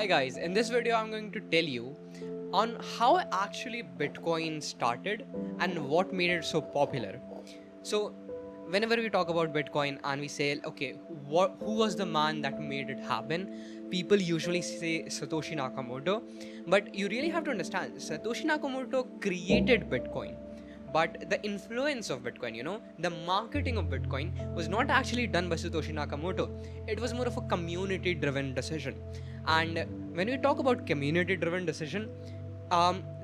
Hi guys, in this video I'm going to tell you on how actually Bitcoin started and what made it so popular. So whenever we talk about Bitcoin and we say, okay, who was the man that made it happen? People usually say Satoshi Nakamoto, but you really have to understand, Satoshi Nakamoto created Bitcoin. But the influence of Bitcoin, the marketing of Bitcoin was not actually done by Satoshi Nakamoto. It was more of a community-driven decision. And when we talk about community-driven decision,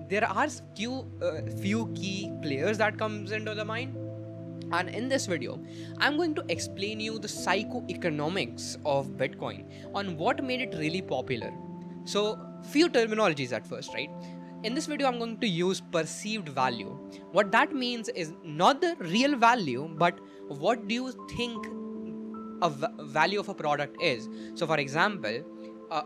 there are few key players that comes into the mind. And in this video, I'm going to explain you the psychoeconomics of Bitcoin on what made it really popular. So, few terminologies at first, right? In this video, I'm going to use perceived value. What that means is not the real value, but what do you think a value of a product is. So, for example,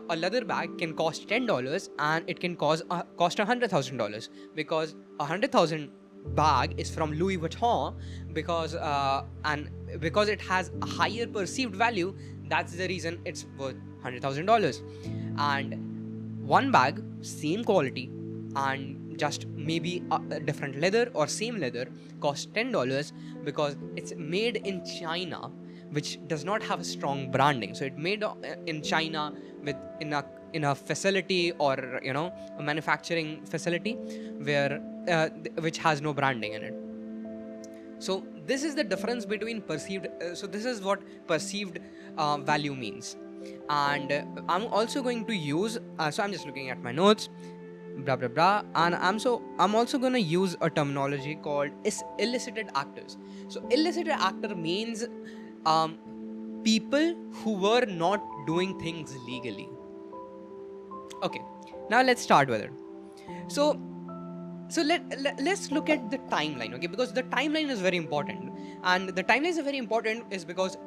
a leather bag can cost $10 and it can cost $100,000 because 100,000 bag is from Louis Vuitton because it has a higher perceived value. That's the reason it's worth $100,000. And one bag, same quality, and just maybe a different leather or same leather costs $10 because it's made in China, which does not have a strong branding. So it made in China in a facility or a manufacturing facility where which has no branding in it. So this is the difference between perceived. So this is what perceived value means. And I'm also going to use. So I'm just looking at my notes. Blah blah blah, and I'm also gonna use a terminology called illicit actors. So illicit actor means people who were not doing things legally. Okay, now let's start with it. So let's look at the timeline, okay? Because the timeline is very important, and the timeline is very important is because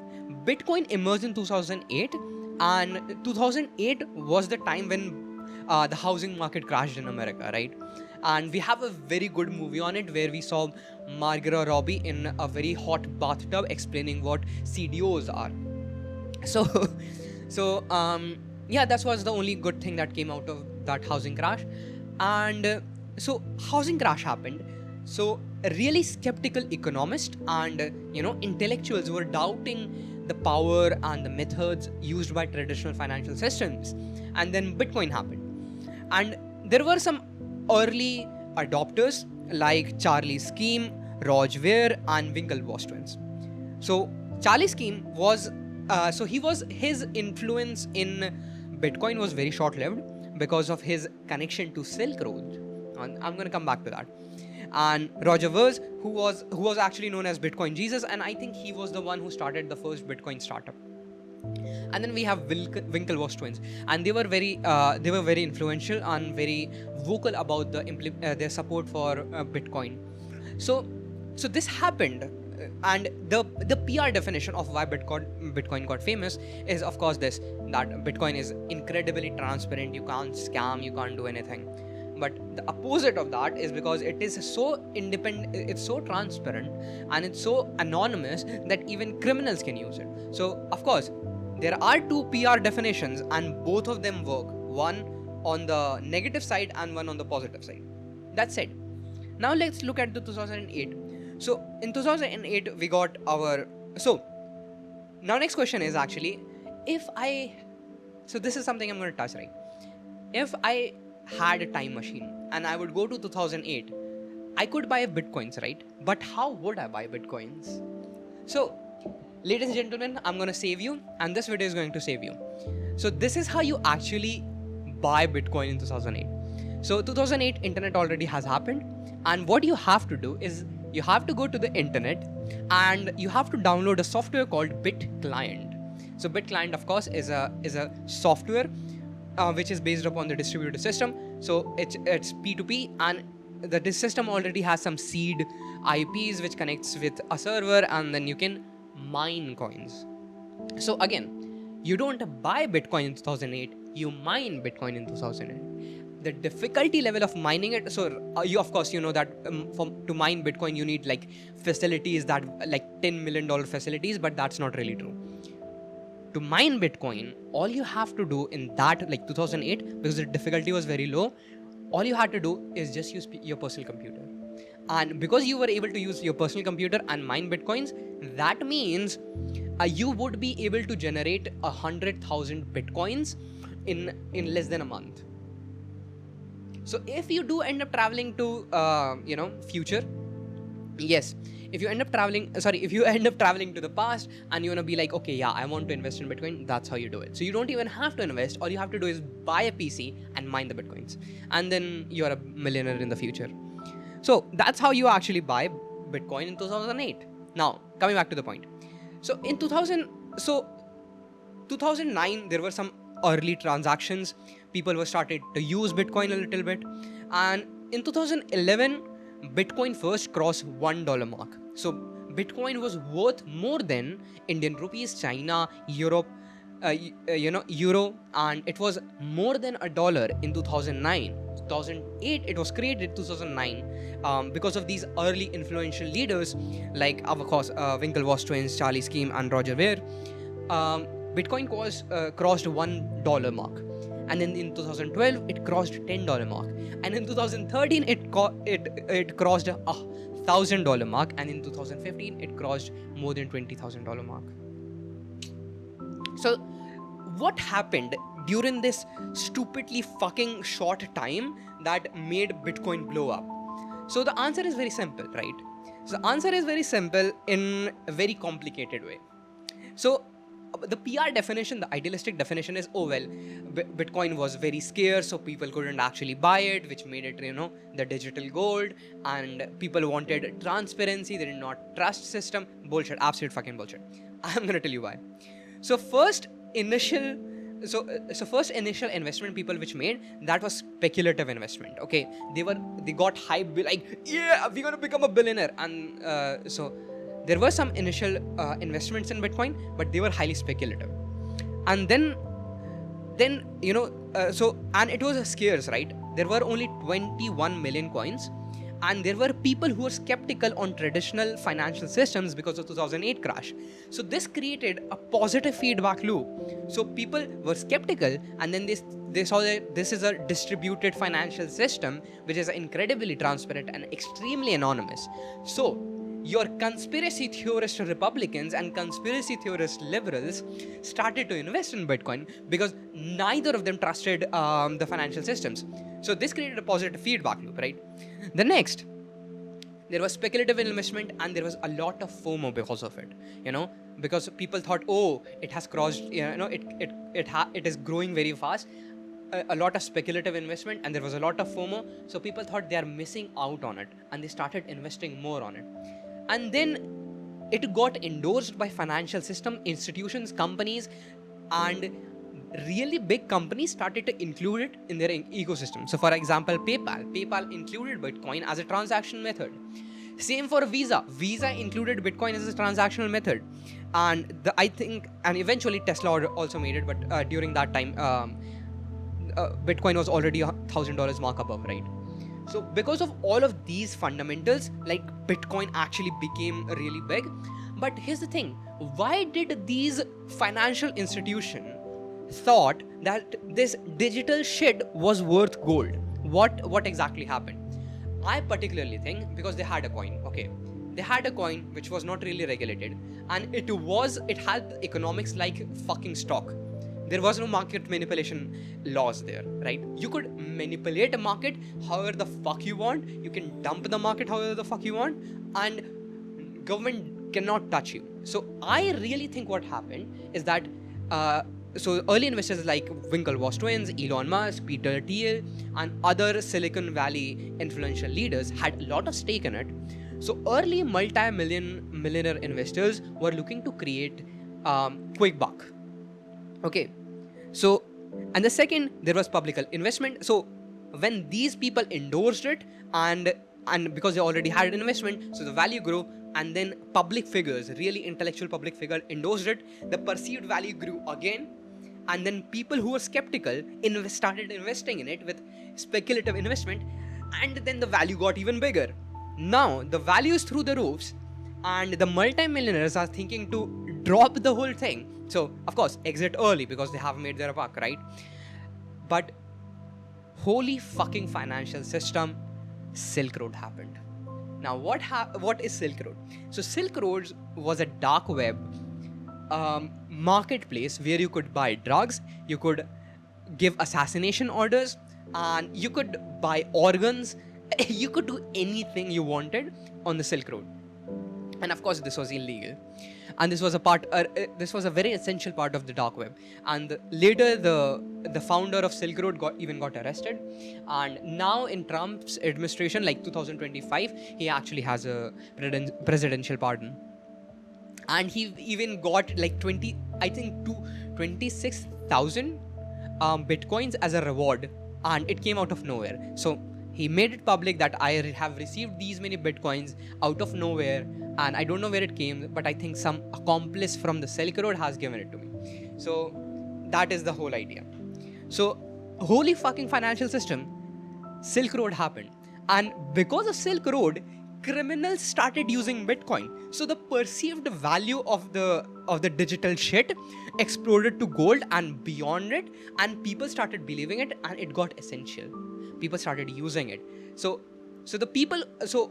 Bitcoin emerged in 2008, and 2008 was the time when the housing market crashed in America, right? And we have a very good movie on it where we saw Margot Robbie in a very hot bathtub explaining what CDOs are. Yeah, that was the only good thing that came out of that housing crash. And so housing crash happened. So really skeptical economists and intellectuals were doubting the power and the methods used by traditional financial systems. And then Bitcoin happened. And there were some early adopters like Charlie Scheme, Roger Ver, and Winklevoss twins. So Charlie Scheme was, his influence in Bitcoin was very short-lived because of his connection to Silk Road. And I'm going to come back to that. And Roger Ver, who was actually known as Bitcoin Jesus, and I think he was the one who started the first Bitcoin startup. And then we have Winklevoss twins, and they were very influential and very vocal about their support for Bitcoin. So this happened, and the PR definition of why Bitcoin got famous is of course that Bitcoin is incredibly transparent. You can't scam, you can't do anything. But the opposite of that is because it is so independent, it's so transparent, and it's so anonymous that even criminals can use it. So of course, there are two PR definitions and both of them work. One on the negative side and one on the positive side. That's it. Now let's look at the 2008. So in 2008 we got our... So now next question is actually, so this is something I'm going to touch, right? If I had a time machine and I would go to 2008, I could buy Bitcoins, right? But how would I buy Bitcoins? So ladies and gentlemen, I'm going to save you, and this video is going to save you. So this is how you actually buy Bitcoin in 2008. So 2008 internet already has happened, and what you have to do is you have to go to the internet and you have to download a software called BitClient. So BitClient, of course, is a software which is based upon the distributed system. So it's P2P, and the system already has some seed IPs which connects with a server, and then you can mine coins. So again, you don't buy Bitcoin in 2008, you mine Bitcoin in 2008. The difficulty level of mining it, so you know that to mine Bitcoin you need like facilities that like $10 million facilities, but that's not really true. to mine Bitcoin, all you have to do in that, like 2008, because the difficulty was very low, all you had to do is just use your personal computer. And because you were able to use your personal computer and mine Bitcoins, that means you would be able to generate 100,000 Bitcoins in less than a month. So if you do end up traveling to, future, yes, if you end up traveling to the past and you want to be like, okay, yeah, I want to invest in Bitcoin, that's how you do it. So you don't even have to invest. All you have to do is buy a PC and mine the Bitcoins. And then you're a millionaire in the future. So that's how you actually buy Bitcoin in 2008. Now, coming back to the point. So in 2009, there were some early transactions. People were started to use Bitcoin a little bit. And in 2011, Bitcoin first crossed $1 mark. So Bitcoin was worth more than Indian rupees, China, Europe, euro, and it was more than $1 in 2009. 2008 it was created, 2009, because of these early influential leaders like, of course, Winklevoss twins, Charlie Scheme, and Roger Ver. Bitcoin crossed $1 mark, and then in 2012 it crossed $10 mark, and in 2013 it crossed $1,000 mark, and in 2015 it crossed more than $20,000 mark. So what happened during this stupidly fucking short time that made Bitcoin blow up? So the answer is very simple, right? So the answer is very simple in a very complicated way. So the PR definition, the idealistic definition is, Bitcoin was very scarce, so people couldn't actually buy it, which made it, the digital gold, and people wanted transparency, they did not trust system. Bullshit, absolute fucking bullshit. I'm gonna tell you why. So first initial investment people which made, that was speculative investment. Okay, they got hype, like, yeah, we're gonna become a billionaire, and so there were some initial investments in Bitcoin, but they were highly speculative. And then and it was scarce, right? There were only 21 million coins, and there were people who were skeptical on traditional financial systems because of 2008 crash. So this created a positive feedback loop. So people were skeptical, and then they saw that this is a distributed financial system which is incredibly transparent and extremely anonymous. So your conspiracy theorist Republicans and conspiracy theorist liberals started to invest in Bitcoin because neither of them trusted the financial systems. So this created a positive feedback loop, right? The next, there was speculative investment, and there was a lot of FOMO because of it, because people thought, it has crossed, it is growing very fast. A lot of speculative investment, and there was a lot of FOMO, so people thought they are missing out on it, and they started investing more on it. And then it got endorsed by financial system, institutions, companies, and really big companies started to include it in their ecosystem. So for example, PayPal included Bitcoin as a transaction method. Same for Visa included Bitcoin as a transactional method. And eventually Tesla also made it, but during that time, Bitcoin was already $1,000 mark above, right? So because of all of these fundamentals, like, Bitcoin actually became really big. But here's the thing, why did these financial institutions thought that this digital shit was worth gold? What exactly happened? I particularly think because they had a coin, okay? They had a coin which was not really regulated, and it had economics like fucking stock. There was no market manipulation laws there, right? You could manipulate a market however the fuck you want. You can dump the market however the fuck you want, and government cannot touch you. So I really think what happened is that so early investors like Winklevoss twins, Elon Musk, Peter Thiel, and other Silicon Valley influential leaders had a lot of stake in it. So early millionaire investors were looking to create quick buck. Okay, so, and the second, there was public investment. So when these people endorsed it, and because they already had an investment, so the value grew, and then public figures, really intellectual public figure, endorsed it, the perceived value grew again, and then people who were skeptical started investing in it with speculative investment, and then the value got even bigger. Now the value is through the roofs, and the multimillionaires are thinking to drop the whole thing. So, of course, exit early because they have made their buck, right? But holy fucking financial system, Silk Road happened. Now, what is Silk Road? So, Silk Road was a dark web marketplace where you could buy drugs, you could give assassination orders, and you could buy organs. You could do anything you wanted on the Silk Road. And of course, this was illegal. And this was a very essential part of the dark web. And later, the founder of Silk Road got arrested. And now in Trump's administration, like 2025, he actually has a presidential pardon. And he even got like 26,000 bitcoins as a reward. And it came out of nowhere. So he made it public that I have received these many bitcoins out of nowhere, and I don't know where it came, but I think some accomplice from the Silk Road has given it to me. So that is the whole idea. So holy fucking financial system, Silk Road happened. And because of Silk Road, criminals started using Bitcoin. So the perceived value of the digital shit exploded to gold and beyond it, and people started believing it, and it got essential. People started using it. So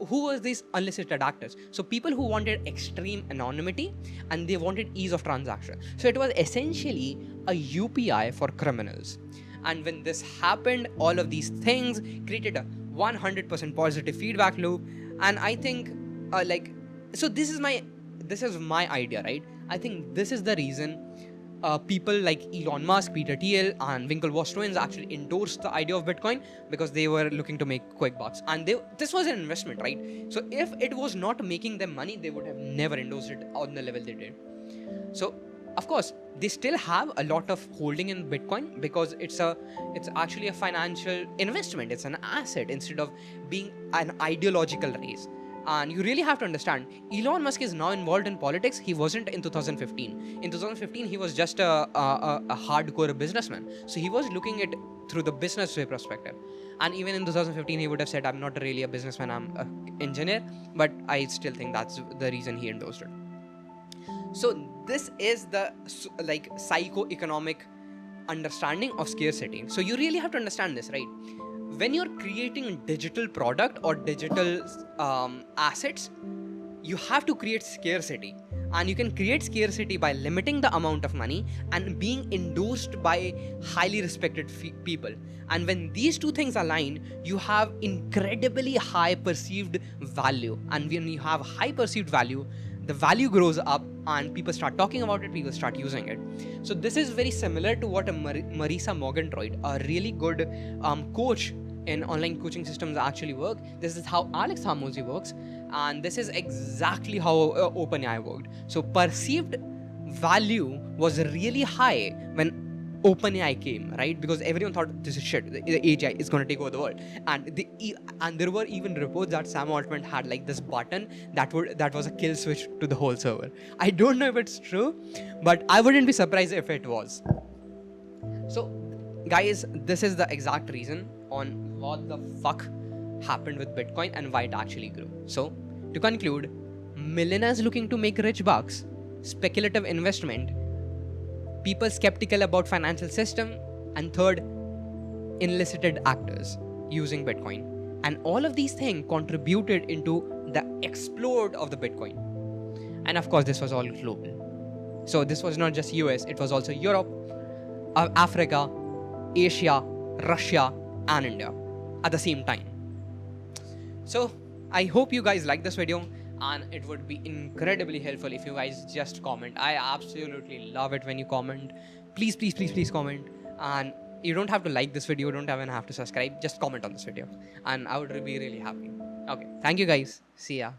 who were these unlisted actors? So people who wanted extreme anonymity and they wanted ease of transaction. So it was essentially a UPI for criminals. And when this happened, all of these things created a 100% positive feedback loop. And I think so this is my idea, right? I think this is the reason people like Elon Musk, Peter Thiel, and Winklevoss twins actually endorsed the idea of Bitcoin because they were looking to make quick bucks. And this was an investment, right? So if it was not making them money, they would have never endorsed it on the level they did. So of course, they still have a lot of holding in Bitcoin because it's actually a financial investment. It's an asset instead of being an ideological race. And you really have to understand, Elon Musk is now involved in politics. He wasn't in 2015. In 2015, he was just a hardcore businessman. So he was looking at through the business way perspective. And even in 2015, he would have said, I'm not really a businessman, I'm an engineer. But I still think that's the reason he endorsed it. So this is the psychoeconomic understanding of scarcity. So you really have to understand this, right? When you're creating a digital product or digital assets, you have to create scarcity. And you can create scarcity by limiting the amount of money and being endorsed by highly respected people. And when these two things align, you have incredibly high perceived value. And when you have high perceived value, the value grows up and people start talking about it, people start using it. So this is very similar to what a Marisa Morgentroyd, a really good coach in online coaching systems actually work. This is how Alex Hormozi works, and this is exactly how OpenAI worked. So perceived value was really high when OpenAI came, right? Because everyone thought this is shit. The AI is going to take over the world, and there were even reports that Sam Altman had like this button that was a kill switch to the whole server. I don't know if it's true, but I wouldn't be surprised if it was. So, guys, this is the exact reason on what the fuck happened with Bitcoin and why it actually grew. So, to conclude, millionaires looking to make rich bucks, speculative investment, people skeptical about financial system, and third, enlisted actors using Bitcoin. And all of these things contributed into the explode of the Bitcoin. And of course, this was all global. So this was not just US, it was also Europe, Africa, Asia, Russia, and India at the same time. So I hope you guys like this video, and it would be incredibly helpful if you guys just comment. I absolutely love it when you comment. Please, please, please, please comment. And you don't have to like this video, you don't even have to subscribe. Just comment on this video, and I would be really happy. Okay, thank you guys. See ya.